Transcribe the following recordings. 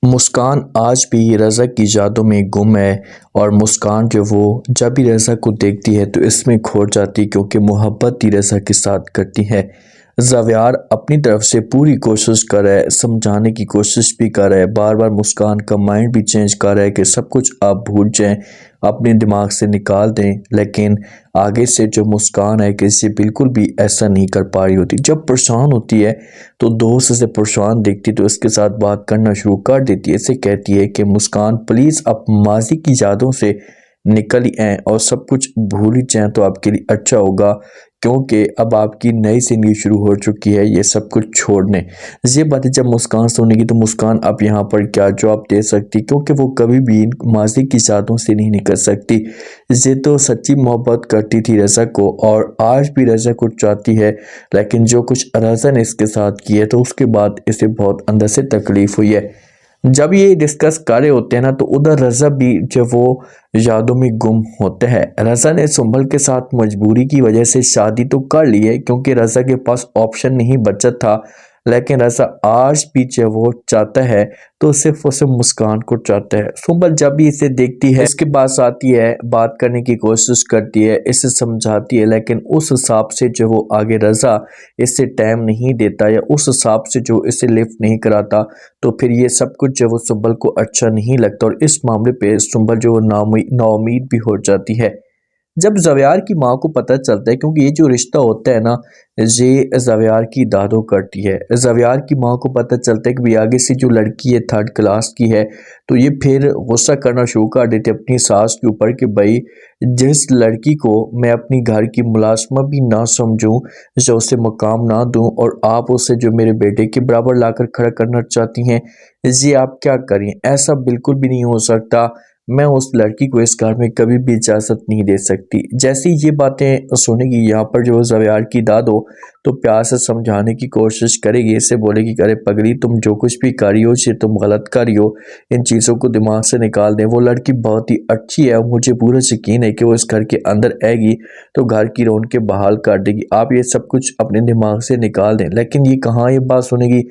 مسکان آج بھی رضا کی یادوں میں گم ہے اور مسکان جو وہ جب بھی رضا کو دیکھتی ہے تو اس میں کھو جاتی کیونکہ محبت ہی رضا کے ساتھ کرتی ہے۔ زاویار اپنی طرف سے پوری کوشش کر رہا ہے، سمجھانے کی کوشش بھی کر رہا ہے، بار بار مسکان کا مائنڈ بھی چینج کر رہا ہے کہ سب کچھ آپ بھول جائیں، اپنے دماغ سے نکال دیں، لیکن آگے سے جو مسکان ہے کہ اسے بالکل بھی ایسا نہیں کر پا رہی ہوتی۔ جب پریشان ہوتی ہے تو دوست سے پریشان دیکھتی تو اس کے ساتھ بات کرنا شروع کر دیتی ہے، اسے کہتی ہے کہ مسکان پلیز اب ماضی کی یادوں سے نکل آئیں اور سب کچھ بھول جائیں تو آپ کے لیے اچھا ہوگا، کیونکہ اب آپ کی نئی زندگی شروع ہو چکی ہے، یہ سب کچھ چھوڑنے۔ یہ باتیں جب مسکان سنے گی تو مسکان اب یہاں پر کیا جواب دے سکتی، کیونکہ وہ کبھی بھی ماضی کی یادوں سے نہیں نکل سکتی۔ یہ تو سچی محبت کرتی تھی رضا کو اور آج بھی رضا کو چاہتی ہے، لیکن جو کچھ رضا نے اس کے ساتھ کیا تو اس کے بعد اسے بہت اندر سے تکلیف ہوئی ہے۔ جب یہ ڈسکس کر رہے ہوتے ہیں نا تو ادھر رضا بھی جب وہ یادوں میں گم ہوتے ہیں۔ رضا نے سنبل کے ساتھ مجبوری کی وجہ سے شادی تو کر لی ہے کیونکہ رضا کے پاس آپشن نہیں بچا تھا، لیکن رضا آج بھی جب وہ چاہتا ہے تو صرف اسے مسکان کو چاہتا ہے۔ سنبل جب بھی اسے دیکھتی ہے اس کے پاس آتی ہے، بات کرنے کی کوشش کرتی ہے، اسے سمجھاتی ہے، لیکن اس حساب سے جو وہ آگے رضا اسے ٹائم نہیں دیتا یا اس حساب سے جو اسے لفٹ نہیں کراتا تو پھر یہ سب کچھ جو وہ سنبل کو اچھا نہیں لگتا اور اس معاملے پہ سنبل جو نا امید بھی ہو جاتی ہے۔ جب زاویار کی ماں کو پتہ چلتا ہے، کیونکہ یہ جو رشتہ ہوتا ہے نا یہ زاویار کی دادو کرتی ہے، زاویار کی ماں کو پتہ چلتا ہے کہ بھی آگے سے جو لڑکی ہے 3rd کلاس کی ہے تو یہ پھر غصہ کرنا شروع کر دیتے اپنی ساس کے اوپر کہ بھائی جس لڑکی کو میں اپنی گھر کی ملازمہ بھی نہ سمجھوں، جو اسے مقام نہ دوں، اور آپ اسے جو میرے بیٹے کے برابر لا کر کھڑا کرنا چاہتی ہیں، یہ آپ کیا کریں؟ ایسا بالکل بھی نہیں ہو سکتا، میں اس لڑکی کو اس گھر میں کبھی بھی اجازت نہیں دے سکتی۔ جیسی یہ باتیں سنے گی یہاں پر جو زاویار کی دادو تو پیار سے سمجھانے کی کوشش کرے گی، اسے بولے گی کہ ارے پگلی تم جو کچھ بھی کر رہی ہو یہ تم غلط کر رہی ہو، ان چیزوں کو دماغ سے نکال دیں، وہ لڑکی بہت ہی اچھی ہے، مجھے پورا یقین ہے کہ وہ اس گھر کے اندر آئے گی تو گھر کی رونقیں بحال کر دے گی، آپ یہ سب کچھ اپنے دماغ سے نکال دیں۔ لیکن یہ کہاں یہ بات سنے گی،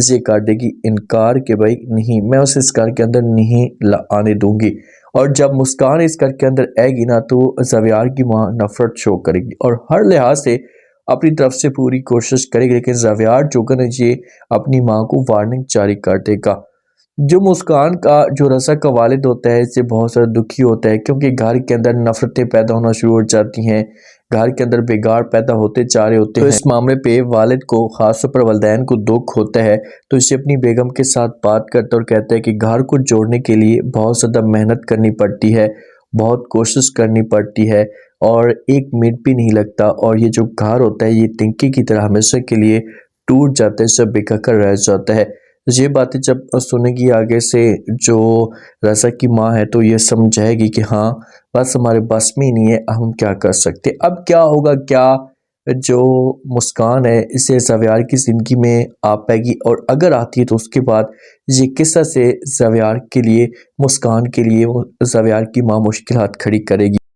یہ کر دے گی انکار کہ بھائی نہیں، میں اسے اس گھر کے اندر نہیں آنے دوں گی۔ اور جب مسکان اس گھر کے اندر آئے گی نا تو زاویار کی ماں نفرت شو کرے گی اور ہر لحاظ سے اپنی طرف سے پوری کوشش کرے گی، لیکن زاویار جو کہ یہ اپنی ماں کو وارننگ جاری کر دے گا۔ جو مسکان کا جو رضا کا والد ہوتا ہے اس سے بہت سارا دکھی ہوتا ہے، کیونکہ گھر کے اندر نفرتیں پیدا ہونا شروع ہو جاتی ہیں، گھر کے اندر بگاڑ پیدا ہوتے جا رہے ہوتے ہیں۔ تو اس معاملے پہ والد کو، خاص طور پر والدین کو دکھ ہوتا ہے تو اسے اپنی بیگم کے ساتھ بات کرتا اور کہتا ہے کہ گھر کو جوڑنے کے لیے بہت زیادہ محنت کرنی پڑتی ہے، بہت کوشش کرنی پڑتی ہے اور ایک منٹ بھی نہیں لگتا، اور یہ جو گھر ہوتا ہے یہ تنکے کی طرح ہمیشہ کے لیے ٹوٹ جاتا ہے، سب بکھر کر رہ جاتا ہے۔ یہ باتیں جب سنے گی آگے سے جو رضا کی ماں ہے تو یہ سمجھائے گی کہ ہاں بس ہمارے بس میں ہی نہیں ہے، ہم کیا کر سکتے۔ اب کیا ہوگا، کیا جو مسکان ہے اسے زاویار کی زندگی میں آ پائے گی، اور اگر آتی ہے تو اس کے بعد یہ قصہ سے زاویار کے لیے، مسکان کے لیے زاویار کی ماں مشکلات کھڑی کرے گی۔